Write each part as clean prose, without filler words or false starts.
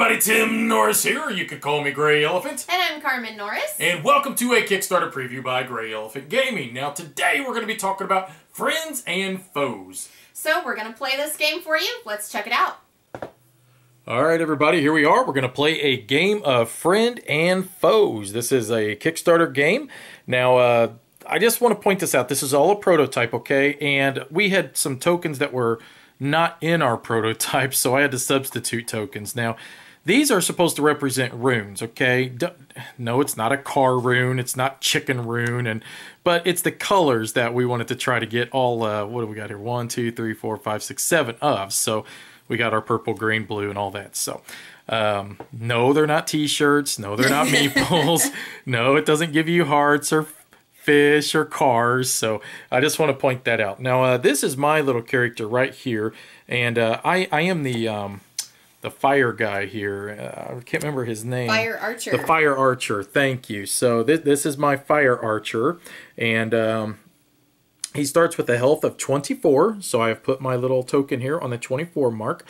everybody, Tim Norris here. You could call me GreyElephant. And I'm Carmen Norris. And welcome to a Kickstarter preview by GreyElephant Gaming. Now today we're going to be talking about friends and foes. So we're going to play this game for you. Let's check it out. Alright everybody, here we are. We're going to play a game of friend and foes. This is a Kickstarter game. Now I just want to point this out. This is all a prototype, okay? And we had some tokens that were not in our prototype, so I had to substitute tokens. Now, these are supposed to represent runes, okay? No, it's not a car rune, it's not chicken rune, but it's the colors that we wanted to try to get all, what do we got here? 1, 2, 3, 4, 5, 6, 7 of. So we got our purple, green, blue, and all that. So, no, they're not t-shirts. No, they're not meeples. No, it doesn't give you hearts or fish or cars, so I just want to point that out. Now this is my little character right here, and I am the fire guy here. I can't remember his name. Fire Archer. The Fire Archer, thank you. So this is my Fire Archer, and he starts with a health of 24, so I have put my little token here on the 24 mark.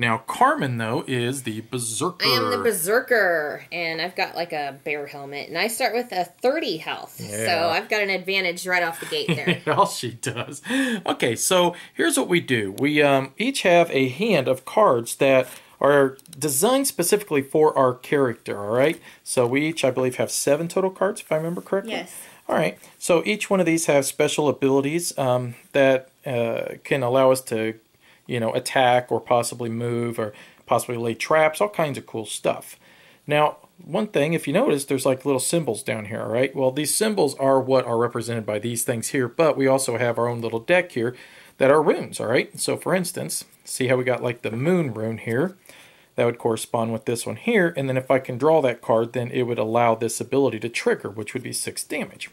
Now, Carmen, though, is the Berserker. I am the Berserker, and I've got like a bear helmet, and I start with a 30 health, yeah. So I've got an advantage right off the gate there. Yeah, she does. Okay, so here's what we do. We each have a hand of cards that are designed specifically for our character, all right? So we each, I believe, have 7 total cards, if I remember correctly. Yes. All right, so each one of these have special abilities that can allow us to attack or possibly move or possibly lay traps, all kinds of cool stuff. Now, one thing, if you notice, there's like little symbols down here, right? Well, these symbols are what are represented by these things here, but we also have our own little deck here that are runes, all right? So, for instance, see how we got like the moon rune here? That would correspond with this one here, and then if I can draw that card, then it would allow this ability to trigger, which would be 6 damage.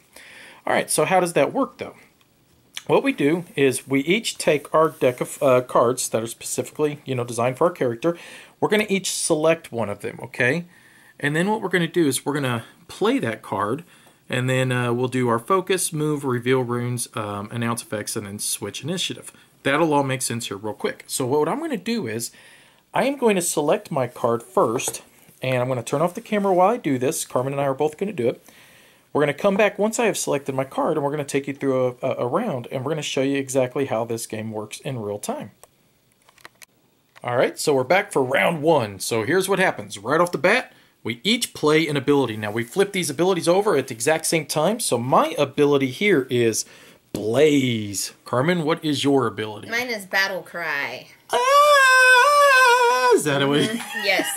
All right, so how does that work, though? What we do is we each take our deck of cards that are specifically, designed for our character. We're going to each select one of them, okay? And then what we're going to do is we're going to play that card, and then we'll do our focus, move, reveal runes, announce effects, and then switch initiative. That'll all make sense here real quick. So what I'm going to do is I am going to select my card first, and I'm going to turn off the camera while I do this. Carmen and I are both going to do it. We're going to come back once I have selected my card, and we're going to take you through a round, and we're going to show you exactly how this game works in real time. Alright, so we're back for round 1. So here's what happens. Right off the bat, we each play an ability. Now we flip these abilities over at the exact same time, so my ability here is Blaze. Carmen, what is your ability? Mine is Battle Cry. Ah, is that a way? Yes.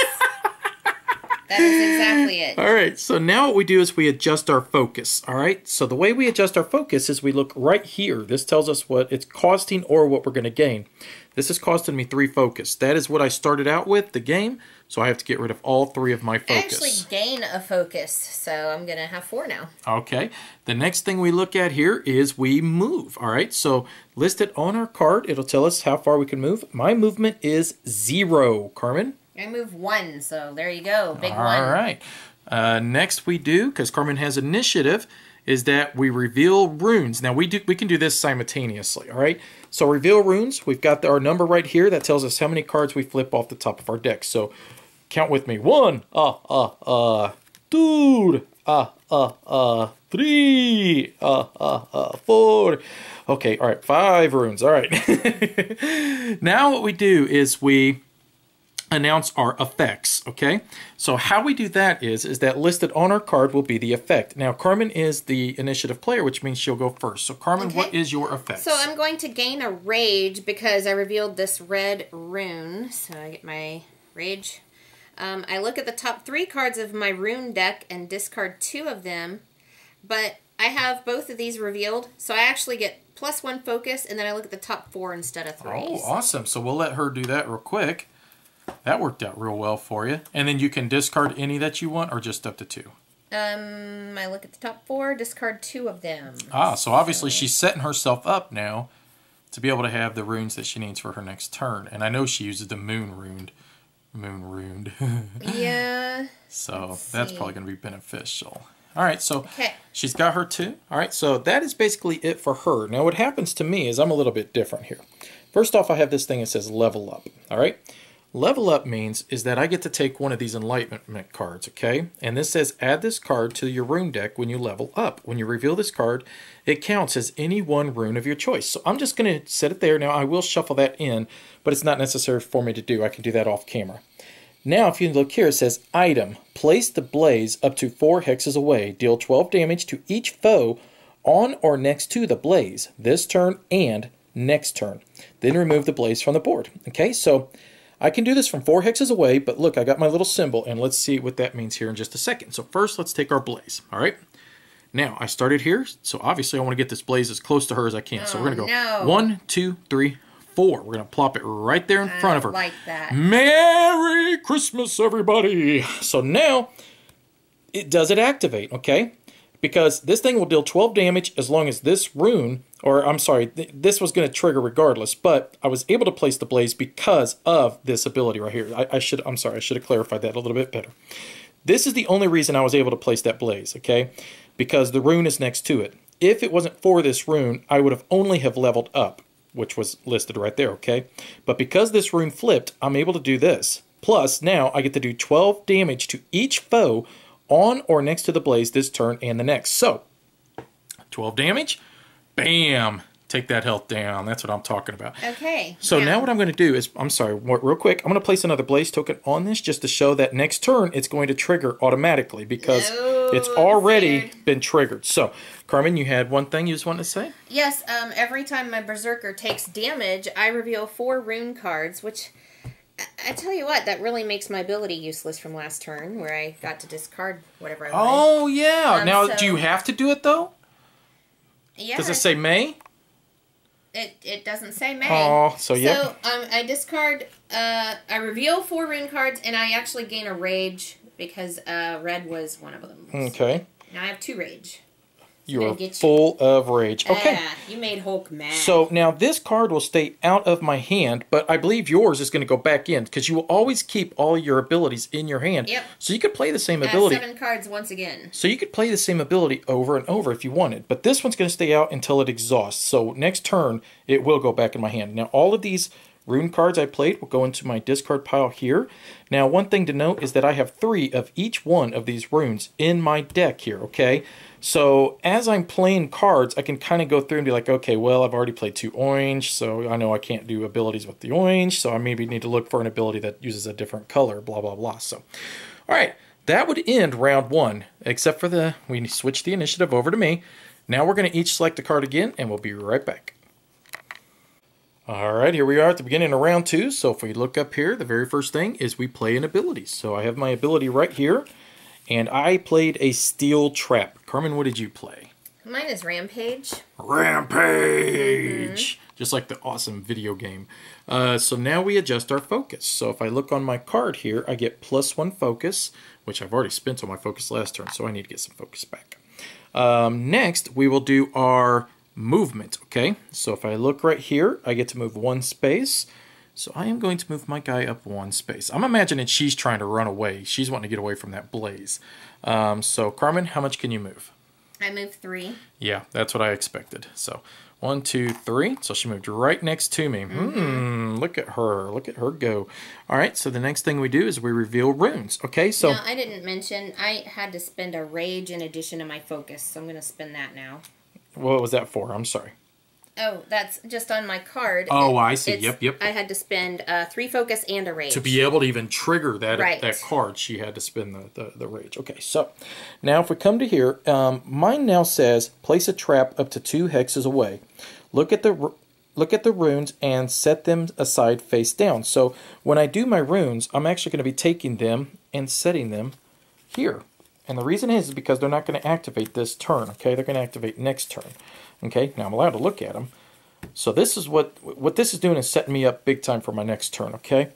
That is exactly it. All right, so now what we do is we adjust our focus, all right? So the way we adjust our focus is we look right here. This tells us what it's costing or what we're going to gain. This is costing me 3 focus. That is what I started out with, the game, so I have to get rid of all 3 of my focus. I actually gain a focus, so I'm going to have 4 now. Okay, the next thing we look at here is we move, all right? So listed on our card, it'll tell us how far we can move. My movement is 0, Carmen. I move 1, so there you go, big 1. All right. Next we do, because Carmen has initiative, is that we reveal runes. Now we can do this simultaneously, all right? So reveal runes, we've got our number right here that tells us how many cards we flip off the top of our deck. So count with me. 1, 2, 3, 4. Okay, all right, 5 runes, all right. Now what we do is we announce our effects, okay? So how we do that is that listed on our card will be the effect. Now, Carmen is the initiative player, which means she'll go first. So, Carmen, okay. What is your effect? So I'm going to gain a rage because I revealed this red rune. So I get my rage. I look at the top 3 cards of my rune deck and discard 2 of them, but I have both of these revealed, so I actually get +1 focus, and then I look at the top 4 instead of 3. Oh, awesome. So we'll let her do that real quick. That worked out real well for you. And then you can discard any that you want or just up to 2? I look at the top 4, discard 2 of them. Ah, so obviously she's setting herself up now to be able to have the runes that she needs for her next turn. And I know she uses the moon runed. Yeah. So that's probably going to be beneficial. All right, so she's got her 2. All right, so that is basically it for her. Now what happens to me is I'm a little bit different here. First off, I have this thing that says level up. All right. Level up means is that I get to take one of these enlightenment cards, okay? And this says add this card to your rune deck when you level up. When you reveal this card, it counts as any one rune of your choice. So I'm just going to set it there. Now I will shuffle that in, but it's not necessary for me to do. I can do that off camera. Now if you look here, it says item. Place the blaze up to 4 hexes away. Deal 12 damage to each foe on or next to the blaze this turn and next turn. Then remove the blaze from the board. Okay, so I can do this from 4 hexes away, but look, I got my little symbol, and let's see what that means here in just a second. So first, let's take our blaze, all right? Now, I started here, so obviously I want to get this blaze as close to her as I can. So we're going to go 1, 2, 3, 4. We're going to plop it right there in front of her. Like that. Merry Christmas, everybody! So now, does it activate, okay? Because this thing will deal 12 damage as long as this rune, or I'm sorry, this was going to trigger regardless, but I was able to place the blaze because of this ability right here. I'm sorry, I should have clarified that a little bit better. This is the only reason I was able to place that blaze, okay? Because the rune is next to it. If it wasn't for this rune, I would have only have leveled up, which was listed right there, okay? But because this rune flipped, I'm able to do this. Plus, now I get to do 12 damage to each foe on or next to the blaze this turn and the next. So, 12 damage, bam, take that health down. That's what I'm talking about. Okay. So now what I'm going to do is, I'm sorry, real quick, I'm going to place another blaze token on this just to show that next turn it's going to trigger automatically because it's already been triggered. So, Carmen, you had one thing you just wanted to say? Yes, every time my Berserker takes damage, I reveal 4 rune cards, which I tell you what, that really makes my ability useless from last turn, where I got to discard whatever I wanted. Oh, yeah. Now, do you have to do it, though? Yeah. Does it say May? It doesn't say May. Oh, so yeah. So, I discard, I reveal 4 rune cards, and I actually gain a rage, because red was one of them. Okay. Now I have 2 rage. You are full of rage. Okay. You made Hulk mad. So now this card will stay out of my hand, but I believe yours is going to go back in because you will always keep all your abilities in your hand. Yep. So you could play the same ability. 7 cards once again. So you could play the same ability over and over if you wanted, but this one's going to stay out until it exhausts. So next turn, it will go back in my hand. Now all of these rune cards I played will go into my discard pile here. Now one thing to note is that I have 3 of each one of these runes in my deck here, okay? So as I'm playing cards, I can kind of go through and be like, okay, well, I've already played 2 orange, so I know I can't do abilities with the orange, so I maybe need to look for an ability that uses a different color, blah, blah, blah. So, all right, that would end round 1, except for we switched the initiative over to me. Now we're going to each select a card again, and we'll be right back. All right, here we are at the beginning of round 2. So if we look up here, the very first thing is we play an ability. So I have my ability right here. And I played a steel trap. Carmen, what did you play? Mine is Rampage. Rampage! Just like the awesome video game. So now we adjust our focus. So if I look on my card here, I get +1 focus, which I've already spent on my focus last turn, so I need to get some focus back. Next, we will do our movement, okay? So if I look right here, I get to move 1 space. So I am going to move my guy up 1 space. I'm imagining she's trying to run away. She's wanting to get away from that blaze. So Carmen, how much can you move? I moved 3. Yeah, that's what I expected. So 1, 2, 3. So she moved right next to me. Look at her. Look at her go. All right, so the next thing we do is we reveal runes. Okay, so... Now, I didn't mention, I had to spend a rage in addition to my focus, so I'm going to spend that now. What was that for? I'm sorry. Oh, that's just on my card. Oh, I see. Yep. I had to spend 3 focus and a rage. To be able to even trigger that card, she had to spend the rage. Okay, so now if we come to here, mine now says place a trap up to 2 hexes away. Look at the runes and set them aside face down. So when I do my runes, I'm actually going to be taking them and setting them here. And the reason is because they're not going to activate this turn, okay? They're going to activate next turn. Okay, now I'm allowed to look at them. So this is what this is doing is setting me up big time for my next turn, okay?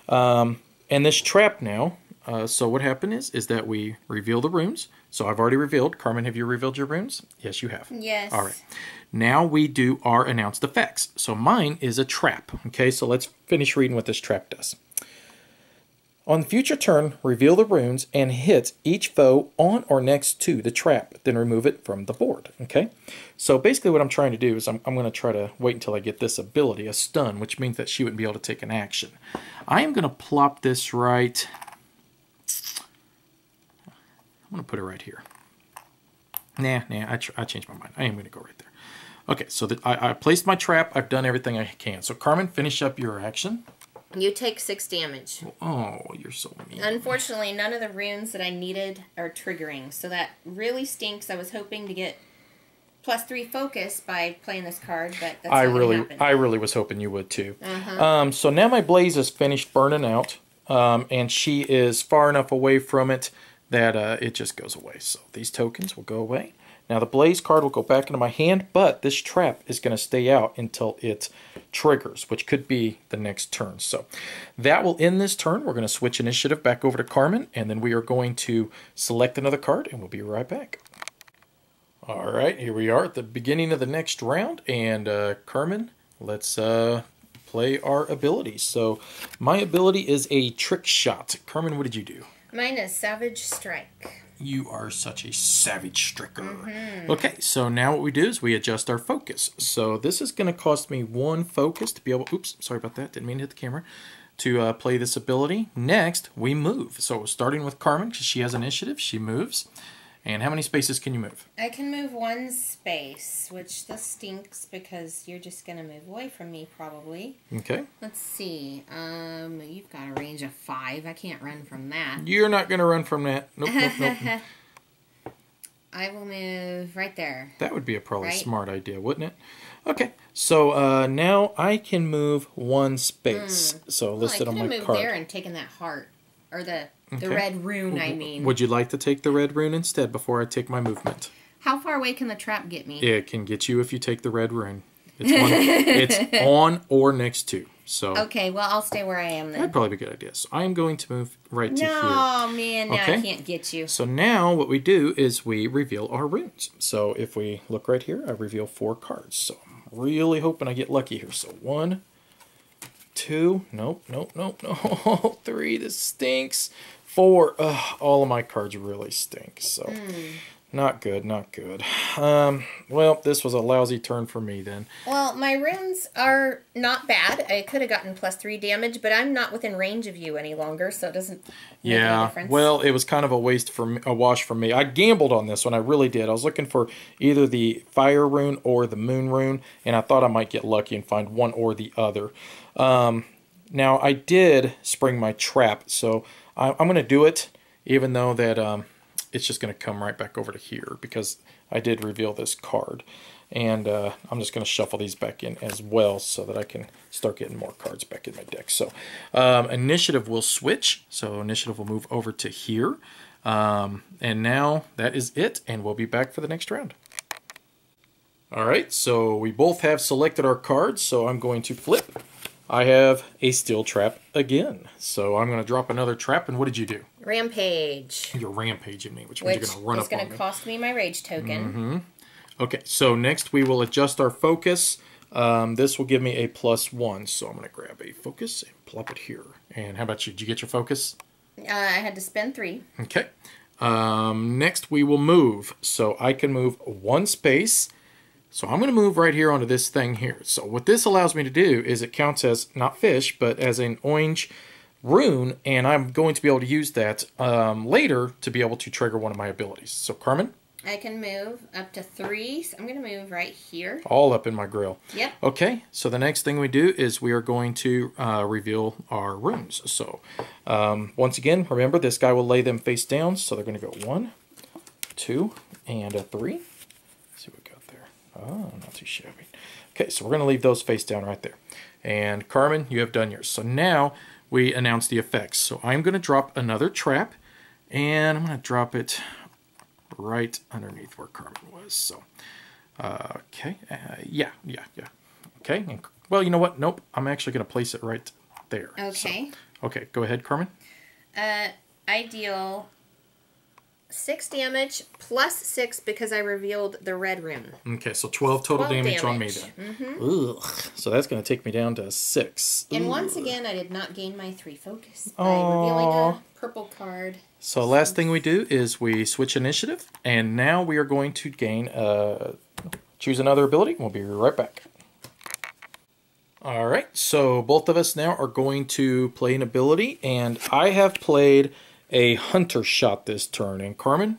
And this trap now, so what happened is that we reveal the runes. So I've already revealed. Carmen, have you revealed your runes? Yes, you have. Yes. All right. Now we do our announced effects. So mine is a trap, okay? So let's finish reading what this trap does. On the future turn, reveal the runes and hit each foe on or next to the trap. Then remove it from the board. Okay? So basically what I'm trying to do is I'm going to try to wait until I get this ability, a stun, which means that she wouldn't be able to take an action. I am going to plop this right... I'm going to put it right here. Nah, I changed my mind. I am going to go right there. Okay, so I placed my trap. I've done everything I can. So Carmen, finish up your action. You take 6 damage. Oh, you're so mean. Unfortunately, none of the runes that I needed are triggering, so that really stinks. I was hoping to get +3 focus by playing this card, but that's not going to happen. I really was hoping you would too. So now my blaze is finished burning out, and she is far enough away from it that it just goes away. So these tokens will go away. Now the blaze card will go back into my hand, but this trap is going to stay out until it triggers, which could be the next turn. So that will end this turn. We're going to switch initiative back over to Carmen, and then we are going to select another card, and we'll be right back. All right, here we are at the beginning of the next round, and Carmen, let's play our abilities. So my ability is a trick shot. Carmen, what did you do? Mine is Savage Strike. You are such a savage striker. Okay, so now what we do is we adjust our focus. So this is going to cost me 1 focus to be able... Oops, sorry about that. Didn't mean to hit the camera. To play this ability. Next, we move. So starting with Carmen, because she has initiative, she moves. And how many spaces can you move? I can move 1 space, which this stinks because you're just going to move away from me probably. Okay. Let's see. You've got a range of 5. I can't run from that. You're not going to run from that. Nope, nope, nope. I will move right there. That would be a probably smart idea, wouldn't it? Okay, so now I can move 1 space. So listed on my card. I could have moved there and taken that heart. Or the red rune, I mean. Would you like to take the red rune instead before I take my movement? How far away can the trap get me? It can get you if you take the red rune. It's on or next to. So okay, well, I'll stay where I am then. That'd probably be a good idea. So I am going to move right to here. No, man, now I can't get you. So now what we do is we reveal our runes. So if we look right here, I reveal 4 cards. So I'm really hoping I get lucky here. So 1, 2, nope, 3, this stinks. 4, all of my cards really stink. So not good, not good. Well, this was a lousy turn for me then. Well, my runes are not bad. I could have gotten +3 damage, but I'm not within range of you any longer, so it doesn't make any difference. Well, it was kind of a wash for me. I gambled on this one, I really did. I was looking for either the fire rune or the moon rune, and I thought I might get lucky and find one or the other. Now, I did spring my trap, so I'm going to do it, even though that it's just going to come right back over to here, because I did reveal this card. And I'm just going to shuffle these back in as well, so that I can start getting more cards back in my deck. So initiative will switch, so initiative will move over to here. And now that is it, and we'll be back for the next round. All right, so we both have selected our cards, so I'm going to flip. I have a steel trap again. So I'm going to drop another trap. And what did you do? Rampage. You're rampaging me, which means you're going to run up on me. Which is going to cost me my rage token. Okay, so next we will adjust our focus. This will give me a +1. So I'm going to grab a focus and plop it here. And how about you? Did you get your focus? I had to spend 3. Okay. Next we will move. So I can move 1 space. So I'm going to move right here onto this thing here. So what this allows me to do is it counts as, not fish, but as an orange rune, and I'm going to be able to use that later to be able to trigger one of my abilities. So Carmen? I can move up to 3, so I'm going to move right here. All up in my grill. Yep. Okay, so the next thing we do is we are going to reveal our runes. So once again, remember this guy will lay them face down, so they're going to go 1, 2, and 3. Let's see what we got there. Oh, not too shabby. Okay, so we're going to leave those face down right there. And Carmen, you have done yours. So now we announce the effects. So I'm going to drop another trap, and I'm going to drop it right underneath where Carmen was. So, okay, yeah. Okay, and, well, you know what? Nope, I'm actually going to place it right there. Okay. So, okay, go ahead, Carmen. I deal 6 damage plus 6 because I revealed the red rune. Okay, so 12 total 12 damage on me then. Ugh. So that's going to take me down to 6. And once again, I did not gain my 3 focus by revealing a purple card. So last thing we do is we switch initiative, and now we are going to gain, choose another ability, and we'll be right back. All right, so both of us now are going to play an ability, and I have played a hunter shot this turn. And Carmen?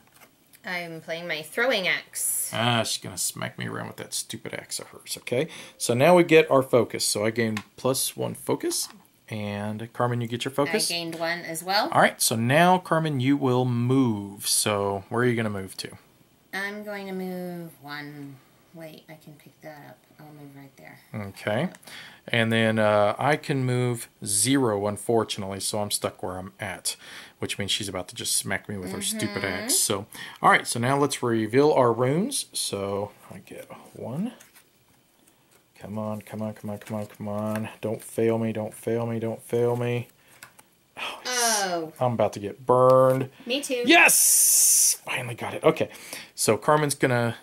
I'm playing my throwing axe. She's going to smack me around with that stupid axe of hers, okay? So now we get our focus. So I gain +1 focus, and Carmen, you get your focus? I gained 1 as well. All right, so now, Carmen, you will move. So where are you going to move to? I'm going to move 1. Wait, I can pick that up. I'll move right there. Okay. And then I can move 0, unfortunately, so I'm stuck where I'm at, which means she's about to just smack me with her stupid axe. So, all right, so now let's reveal our runes. So I get 1. Come on, come on, come on, come on, come on. Don't fail me, don't fail me, don't fail me. Oh. I'm about to get burned. Me too. Yes! Finally got it. Okay, so Carmen's going to...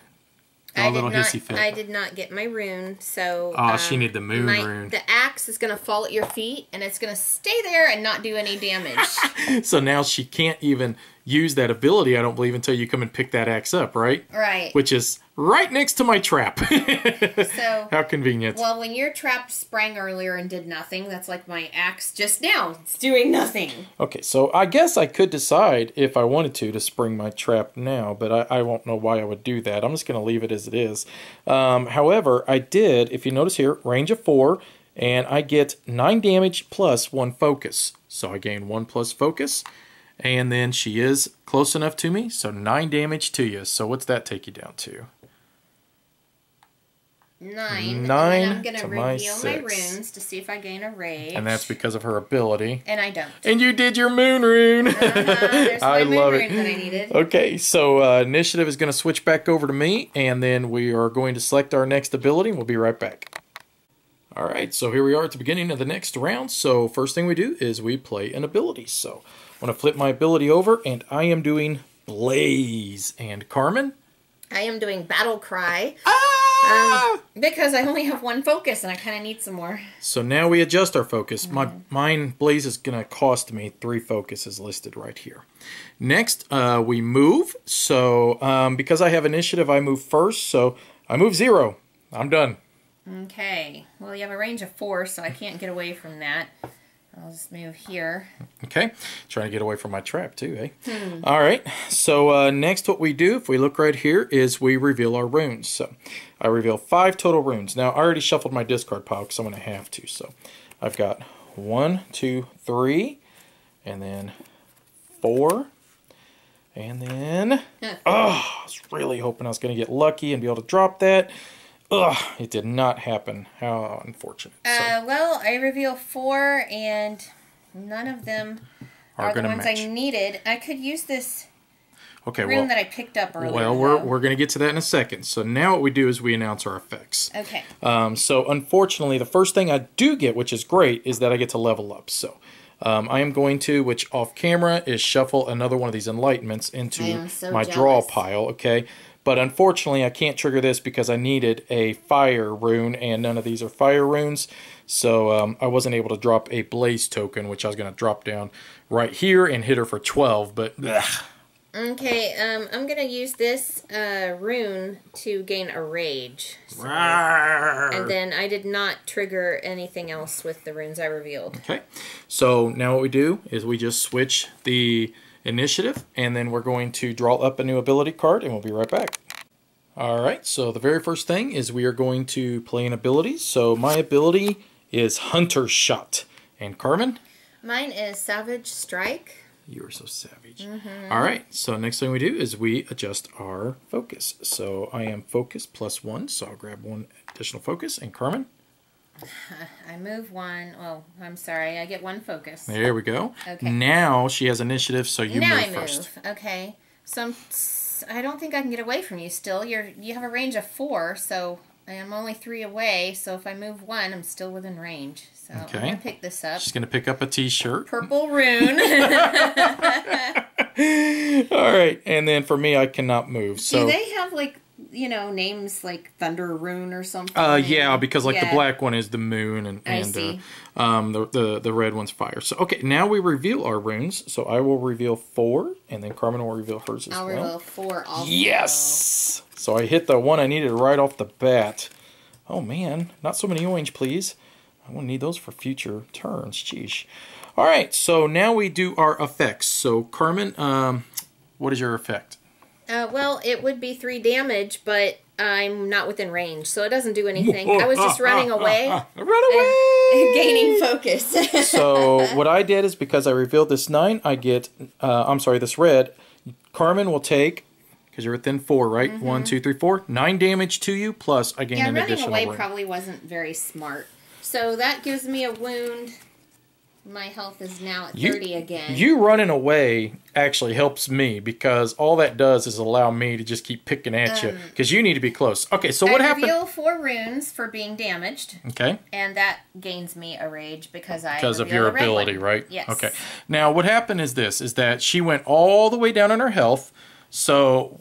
I did not get my rune, so... Oh, she needed the moon rune. The axe is going to fall at your feet, and it's going to stay there and not do any damage. So now she can't even use that ability, I don't believe, until you come and pick that axe up, right? Right. Which is right next to my trap. So... How convenient. Well, when your trap sprang earlier and did nothing, that's like my axe just now. It's doing nothing. Okay, so I guess I could decide if I wanted to spring my trap now, but I won't know why I would do that. I'm just going to leave it as it is. However, I did, if you notice here, range of 4, and I get 9 damage plus 1 focus. So I gain 1 plus focus, and then she is close enough to me, so 9 damage to you. So what's that take you down to? 9. 9 and I'm going to reveal my 6. runes to see if I gain a rage. And that's because of her ability. And I don't. And you did your moon rune. There's my moon rune that I needed. Okay, so initiative is going to switch back over to me, and then we are going to select our next ability, and we'll be right back. All right, so here we are at the beginning of the next round. So first thing we do is we play an ability. So I'm going to flip my ability over, and I am doing Blaze. And Carmen? I am doing Battle Cry. Ah! Because I only have 1 focus, and I kind of need some more. So now we adjust our focus. Mine, Blaze, is going to cost me 3 focuses listed right here. Next, we move. So because I have initiative, I move first. So I move 0. I'm done. Okay. Well, you have a range of 4, so I can't get away from that. I'll just move here. Okay. Trying to get away from my trap, too, eh? All right. So next what we do, if we look right here, is we reveal our runes. So I reveal 5 total runes. Now, I already shuffled my discard pile because I'm going to have to. So I've got 1, 2, 3, and then 4, and then... Oh, I was really hoping I was going to get lucky and be able to drop that. Ugh, it did not happen. How unfortunate. Well, I reveal 4, and none of them are the ones I needed. I could use this rune that I picked up earlier. Well, we're going to get to that in a second. So now what we do is we announce our effects. Okay. So unfortunately, the first thing I do get, which is great, is that I get to level up. So I am going to, which off camera, is shuffle another one of these enlightenments into my draw pile. Okay. But unfortunately, I can't trigger this because I needed a fire rune, and none of these are fire runes. So I wasn't able to drop a blaze token, which I was going to drop down right here and hit her for 12. But ugh. Okay, I'm going to use this rune to gain a rage. So, and then I did not trigger anything else with the runes I revealed. Okay, so now what we do is we just switch the initiative, and then we're going to draw up a new ability card, and we'll be right back. Alright, so the very first thing is we are going to play an ability. So my ability is Hunter Shot. And Carmen? Mine is Savage Strike. You are so savage. Alright, so next thing we do is we adjust our focus. So I am focus +1, so I'll grab 1 additional focus. And Carmen? I move 1. Oh, I'm sorry. I get 1 focus. There we go. Okay. Now she has initiative, so you move first. Okay. So I don't think I can get away from you still. You have a range of 4, so I am only 3 away, so if I move 1, I'm still within range. So Okay. I'm going to pick this up. She's going to pick up a t-shirt. Purple rune. All right, and then for me, I cannot move. So do they have like, you know, names like Thunder Rune or something? Yeah, because like the black one is the moon, and the red one's fire. So okay, now we reveal our runes. So I will reveal 4, and then Carmen will reveal hers as well. I'll reveal 4 also. Yes. So I hit the one I needed right off the bat. Oh man, not so many orange, please. I won't need those for future turns. Jeez. All right, so now we do our effects. So Carmen, what is your effect? Well, it would be 3 damage, but I'm not within range, so it doesn't do anything. I was just running away. Run away! Gaining focus. So what I did is because I revealed this 9, I get, this red. Carmen will take, because you're within 4, right? 1, 2, 3, 4. 9 damage to you, plus I gain an additional running away ring. probably wasn't very smart. So that gives me a wound. My health is now at 30 again. You running away actually helps me because all that does is allow me to just keep picking at you because you need to be close. Okay, so what happened? I reveal 4 runes for being damaged. Okay. And that gains me a rage because of your ability, right? Yes. Okay. Now what happened is this: is that she went all the way down in her health. So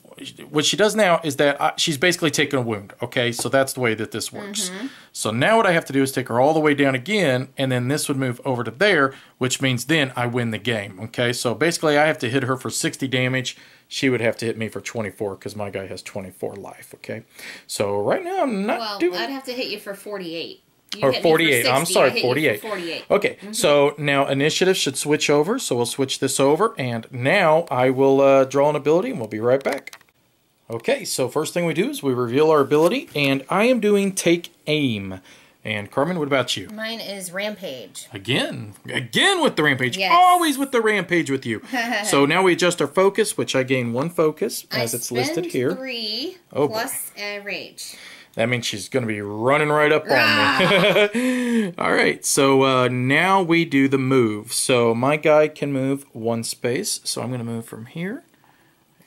what she does now is that she's basically taken a wound, okay? So that's the way that this works. So now what I have to do is take her all the way down again, and then this would move over to there, which means then I win the game, okay? So basically I have to hit her for 60 damage. She would have to hit me for 24 because my guy has 24 life, okay? So right now I'm not doing... Well, I'd have to hit you for 48. Or 48. I'm sorry, 48. 48. Okay, so now initiative should switch over. So we'll switch this over. And now I will draw an ability and we'll be right back. Okay, so first thing we do is we reveal our ability. And I am doing Take Aim. And Carmen, what about you? Mine is Rampage. Again with the Rampage. Yes. Always with the Rampage with you. So now we adjust our focus, which I gain 1 focus as it's listed here. 3 plus a Rage. That means she's going to be running right up on me. All right, so now we do the move. So my guy can move 1 space. So I'm going to move from here.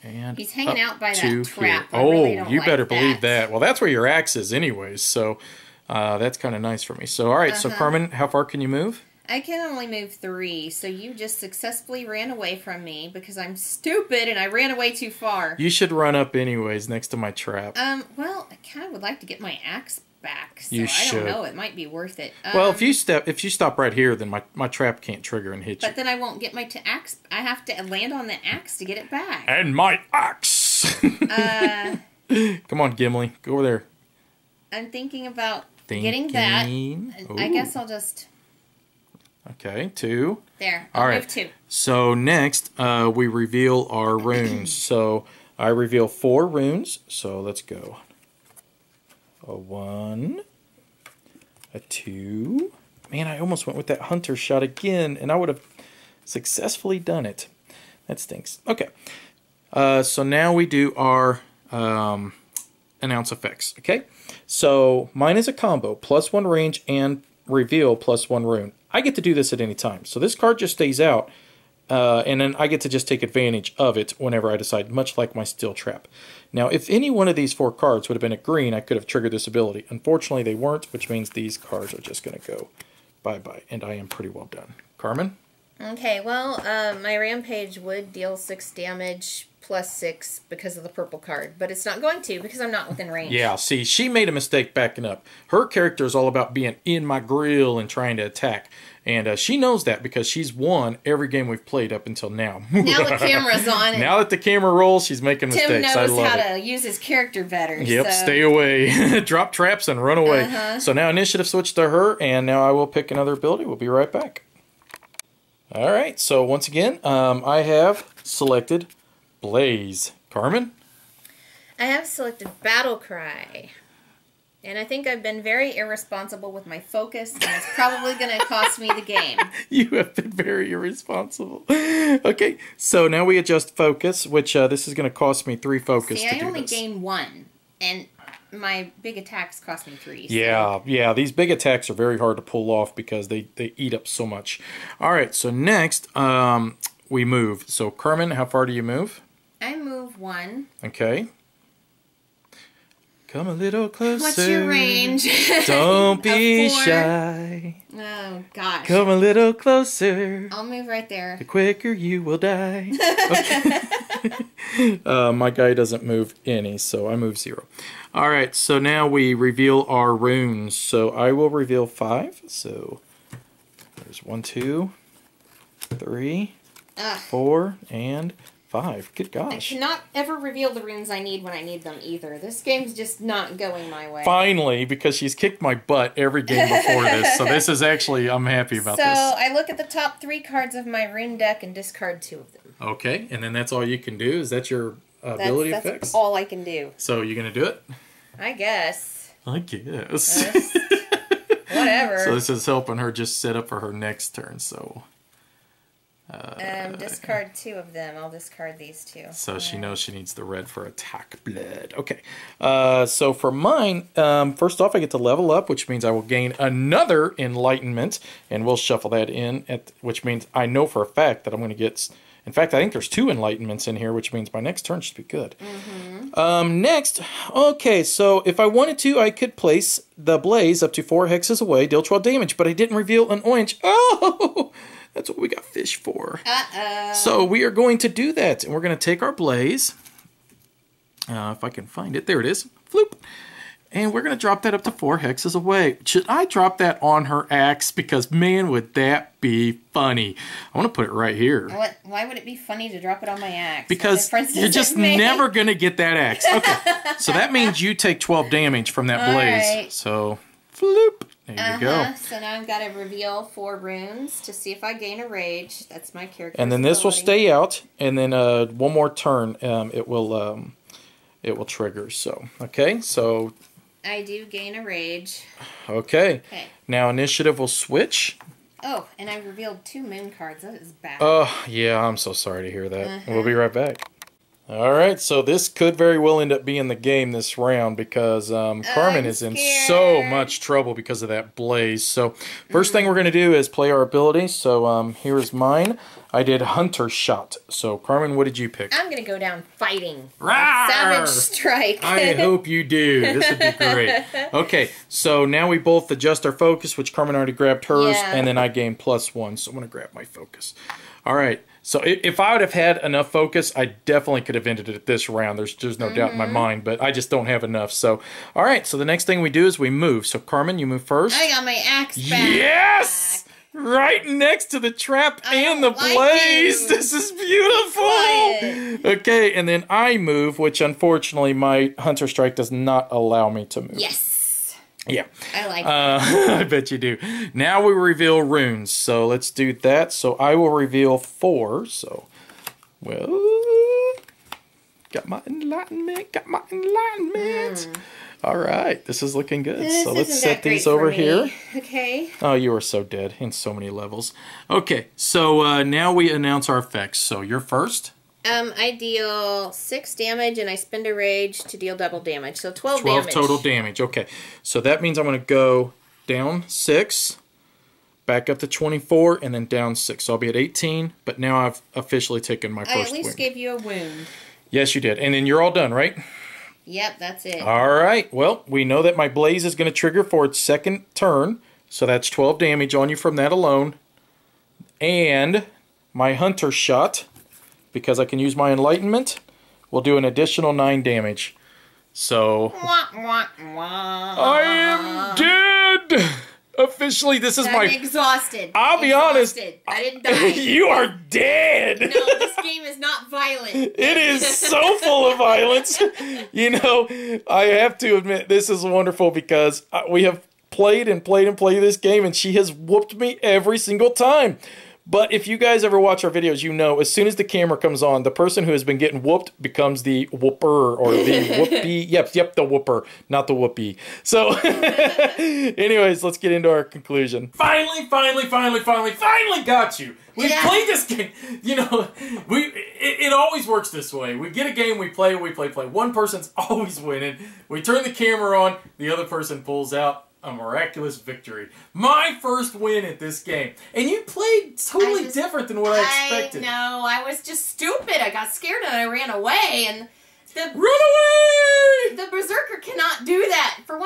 And he's hanging out by that trap. Here. Really you better believe that. Well, that's where your axe is anyways. So that's kind of nice for me. So, all right, so Carmen, how far can you move? I can only move 3, so you just successfully ran away from me because I'm stupid and I ran away too far. You should run up anyways next to my trap. Well, I kind of would like to get my axe back, so I don't know. It might be worth it. Well, if you stop right here, then my trap can't trigger and hit you. But then I won't get my axe. I have to land on the axe to get it back. And my axe. Come on, Gimli, go over there. I'm thinking about getting that. Ooh. I guess I'll just. Okay, 2. There. All right. Move 2. So next, we reveal our runes. So I reveal 4 runes. So let's go. A 1, a 2. Man, I almost went with that hunter shot again, and I would have successfully done it. That stinks. Okay. So now we do our announce effects. Okay. So mine is a combo: +1 range and reveal +1 rune. I get to do this at any time. So this card just stays out, and then I get to just take advantage of it whenever I decide, much like my steel trap. Now, if any one of these 4 cards would have been at green, I could have triggered this ability. Unfortunately, they weren't, which means these cards are just going to go bye-bye, and I am pretty well done. Carmen? Okay, well, my Rampage would deal 6 damage +6 because of the purple card, but it's not going to because I'm not within range. Yeah, see, she made a mistake backing up. Her character is all about being in my grill and trying to attack, and she knows that because she's won every game we've played up until now. Now the camera's on. Now that the camera rolls, she's making mistakes. Tim knows I love how to use his character better. Yep, so. Stay away. Drop traps and run away. So now initiative switched to her, and now I will pick another ability. We'll be right back. All right, so once again, I have selected Blaze. Carmen? I have selected Battle Cry. And I think I've been very irresponsible with my focus, and it's probably going to cost me the game. You have been very irresponsible. Okay, so now we adjust focus, which this is going to cost me 3 focus to do this. See, I only gain 1, and my big attacks cost me 3. So. Yeah, these big attacks are very hard to pull off because they eat up so much. All right, so next we move. So Carmen, how far do you move? I move 1. Okay. Come a little closer. What's your range? Don't be 4. shy. Oh, gosh. Come a little closer. I'll move right there. The quicker you will die. Okay. My guy doesn't move any, so I move 0. All right, so now we reveal our runes. So I will reveal 5. So there's 1, 2, 3, 4, and 5. Good gosh. I cannot ever reveal the runes I need when I need them either. This game's just not going my way. Finally, because she's kicked my butt every game before this. So this is actually, I'm happy about this. So I look at the top 3 cards of my rune deck and discard 2 of them. Okay, and then that's all you can do? Is that your ability effects? That's all I can do. So you're going to do it? I guess. I guess. Whatever. So this is helping her just set up for her next turn, so... discard 2 of them. I'll discard these 2. So she knows she needs the red for attack blood. Okay. So for mine, first off, I get to level up, which means I will gain another enlightenment, and we'll shuffle that in, which means I know for a fact that I'm going to get... In fact, I think there's 2 enlightenments in here, which means my next turn should be good. Next, okay, so if I wanted to, I could place the blaze up to 4 hexes away, deal 12 damage, but I didn't reveal an orange. Oh! That's what we got fish for. So we are going to do that. And we're going to take our blaze. If I can find it. There it is. Floop. And we're going to drop that up to 4 hexes away. Should I drop that on her axe? Because, man, would that be funny. I want to put it right here. Why would it be funny to drop it on my axe? Because you're just never going to get that axe. Okay. So that means you take 12 damage from that blaze. Right. So, floop. There you go. So now I've got to reveal 4 runes to see if I gain a rage. That's my character. And then this will stay out, and then one more turn, it will trigger. So okay, so I do gain a rage. Okay. Now initiative will switch. Oh, and I revealed 2 moon cards. That is bad. Oh yeah, I'm so sorry to hear that. We'll be right back. Alright, so this could very well end up being the game this round because Carmen is in so much trouble because of that blaze. So first thing we're going to do is play our ability. So here's mine. I did Hunter Shot. So Carmen, what did you pick? I'm going to go down fighting. Rawr! Savage Strike. I hope you do. This would be great. Okay, so now we both adjust our focus, which Carmen already grabbed hers, and then I gained +1. So I'm going to grab my focus. Alright. So if I would have had enough focus, I definitely could have ended it this round. There's no doubt in my mind, but I just don't have enough. So, all right. So the next thing we do is we move. So Carmen, you move first. I got my axe back. Yes! Right next to the trap and the blaze. This is beautiful. Okay, and then I move, which unfortunately my Hunter Strike does not allow me to move. Yes. Yeah. I like that. I bet you do. Now we reveal runes. So let's do that. So I will reveal 4. So, well, got my enlightenment. All right. This is looking good. So let's set these over here. Okay. Oh, you are so dead in so many levels. Okay. So now we announce our effects. So you're first. I deal 6 damage and I spend a rage to deal double damage. So 12 damage. 12 total damage. Okay. So that means I'm going to go down 6, back up to 24, and then down 6. So I'll be at 18, but now I've officially taken my first wound. I at least gave you a wound. Yes, you did. And then you're all done, right? Yep, that's it. All right. Well, we know that my blaze is going to trigger for its second turn. So that's 12 damage on you from that alone. And my Hunter Shot, because I can use my enlightenment, will do an additional 9 damage. So I am dead. Officially, this is I'm exhausted. I'll be honest. I didn't die. You are dead. No, this game is not violent. It is so full of violence. You know, I have to admit, this is wonderful because we have played this game, and she has whooped me every single time. But if you guys ever watch our videos, you know, as soon as the camera comes on, the person who has been getting whooped becomes the whooper or the whoopee. Yep, the whooper, not the whoopee. So, anyways, let's get into our conclusion. Finally got you. We played this game. You know, it always works this way. We get a game, we play. One person's always winning. We turn the camera on, the other person pulls out. A miraculous victory. My first win at this game. And you played totally different than what I expected. I know. I was just stupid. I got scared and I ran away. And Run away! The Berserker cannot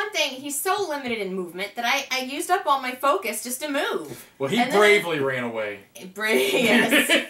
one thing, he's so limited in movement that I used up all my focus just to move. Well, he bravely ran away. Yes.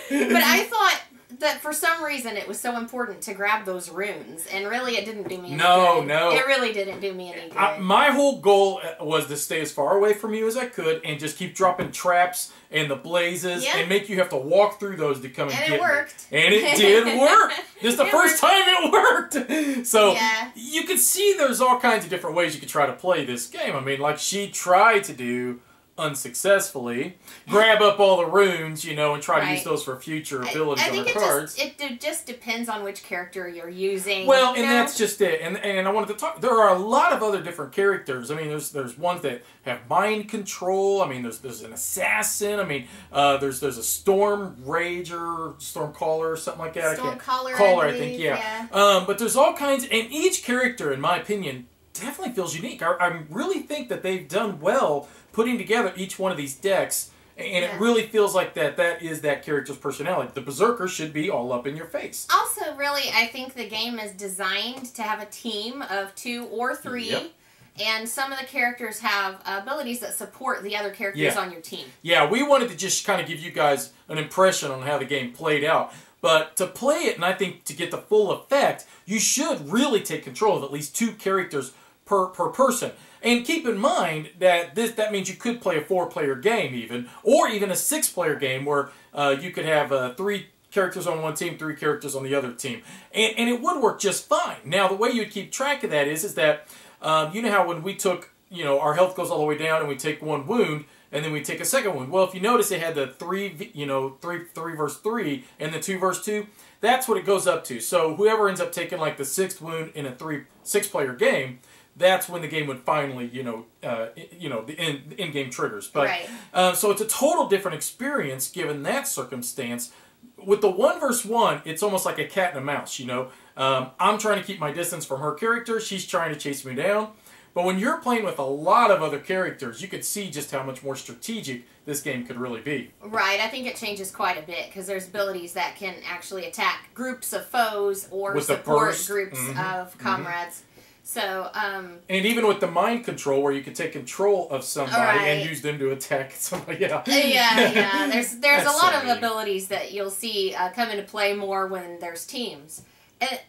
But I thought that for some reason it was so important to grab those runes, and really it didn't do me any good. No. It really didn't do me any good. My whole goal was to stay as far away from you as I could and just keep dropping traps and the blazes and make you have to walk through those to come and get me. And it worked. And it did work. This is the first time it worked. So you can see there's all kinds of different ways you could try to play this game. I mean, like she tried to do unsuccessfully, grab up all the runes, you know, and try to use those for future abilities on the cards. It just depends on which character you're using. Well, and that's just it. And I wanted to talk. There are a lot of other different characters. I mean, there's ones that have mind control. I mean, there's an assassin. I mean, there's a storm rager, storm caller, or something like that. Storm caller, I think, yeah. But there's all kinds, and each character, in my opinion, definitely feels unique. I really think that they've done well putting together each one of these decks, and it really feels like that is that character's personality. The Berserker should be all up in your face. Also, really, I think the game is designed to have a team of 2 or 3, and some of the characters have abilities that support the other characters on your team. Yeah, we wanted to just kind of give you guys an impression on how the game played out. But to play it, and I think to get the full effect, you should really take control of at least 2 characters per person. And keep in mind that that means you could play a 4-player game even, or even a 6-player game where you could have 3 characters on one team, 3 characters on the other team. And it would work just fine. Now, the way you would keep track of that is that, you know how when we took, you know, our health goes all the way down and we take 1 wound, and then we take a second wound. Well, if you notice it had the 3 versus 3, and the 2 versus 2, that's what it goes up to. So whoever ends up taking like the 6th wound in a 6-player game, that's when the game would finally, the in-game triggers. But so it's a total different experience given that circumstance. With the 1 versus 1, it's almost like a cat and a mouse. You know, I'm trying to keep my distance from her character. She's trying to chase me down. But when you're playing with a lot of other characters, you could see just how much more strategic this game could really be. Right, I think it changes quite a bit because there's abilities that can actually attack groups of foes or with support groups of comrades. So, and even with the mind control, where you can take control of somebody and use them to attack somebody. Yeah. There's a lot of abilities that you'll see come into play more when there's teams. And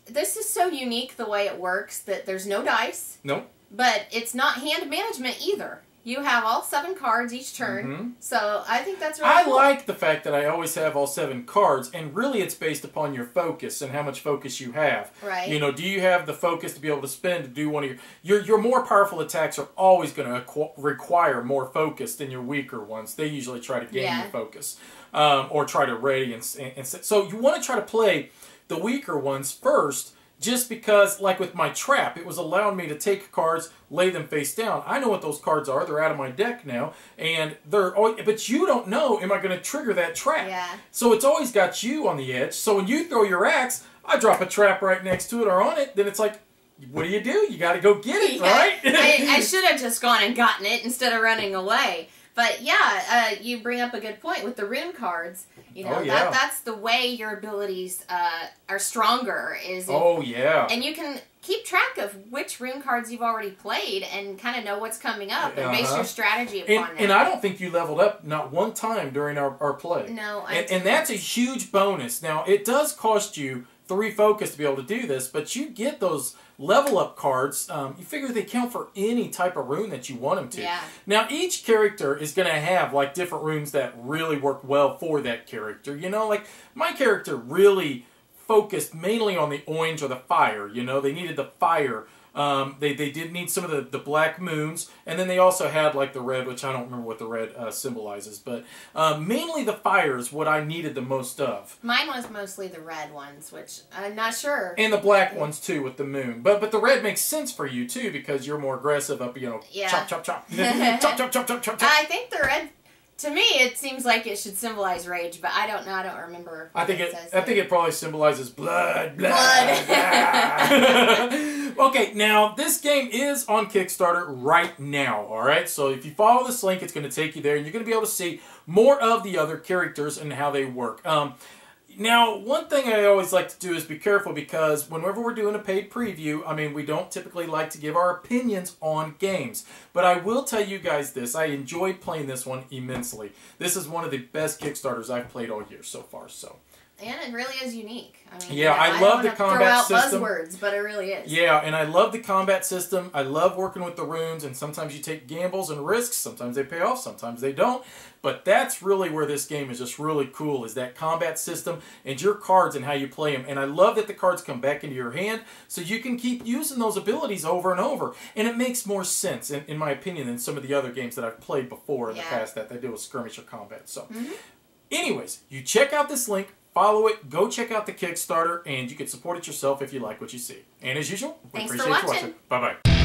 this is so unique the way it works that there's no dice. Nope. But it's not hand management either. You have all 7 cards each turn, so I think that's really cool. I like the fact that I always have all 7 cards, and really it's based upon your focus and how much focus you have. Right. You know, do you have the focus to be able to spend to do one of your more powerful attacks are always going to require more focus than your weaker ones. They usually try to gain your focus, or try to ready and so you want to try to play the weaker ones first. Just because, like with my trap, it was allowing me to take cards, lay them face down. I know what those cards are. They're out of my deck now. And but you don't know, am I going to trigger that trap? Yeah. So it's always got you on the edge. So when you throw your axe, I drop a trap right next to it or on it. Then it's like, what do? You got to go get it, right? I should have just gone and gotten it instead of running away. But yeah, you bring up a good point with the rune cards. You know, that's the way your abilities are stronger. And you can keep track of which rune cards you've already played and kind of know what's coming up and base your strategy upon that. And I don't think you leveled up not one time during our play. No, and that's a huge bonus. Now, it does cost you 3 focus to be able to do this, but you get those level up cards. You figure they count for any type of rune that you want them to. Yeah. Now, each character is going to have like different runes that really work well for that character. You know, like my character really focused mainly on the orange or the fire. You know, they needed the fire. They did need some of the black moons, and then they also had like the red, which I don't remember what the red symbolizes, but mainly the fire is what I needed the most of. Mine was mostly the red ones, which I'm not sure. And the black ones too with the moon, but the red makes sense for you too because you're more aggressive up, you know, chop chop chop, chop chop chop chop chop. I think the red. To me, it seems like it should symbolize rage, but I don't know. I don't remember. I think it probably symbolizes blood. Okay, now this game is on Kickstarter right now. All right, so if you follow this link, it's going to take you there, and you're going to be able to see more of the other characters and how they work. Now, one thing I always like to do is be careful because whenever we're doing a paid preview, I mean, we don't typically like to give our opinions on games. But I will tell you guys this. I enjoyed playing this one immensely. This is one of the best Kickstarters I've played all year so far, so... And it really is unique. I mean, yeah, I love the combat system. Throw out buzzwords, but it really is. Yeah, and I love the combat system. I love working with the runes, and sometimes you take gambles and risks. Sometimes they pay off, sometimes they don't. But that's really where this game is just really cool, is that combat system and your cards and how you play them. And I love that the cards come back into your hand, so you can keep using those abilities over and over. And it makes more sense, in my opinion, than some of the other games that I've played before in the past that they deal with skirmish or combat. So, anyways, you check out this link. Follow it, go check out the Kickstarter, and you can support it yourself if you like what you see. And as usual, we appreciate you watching. Bye-bye.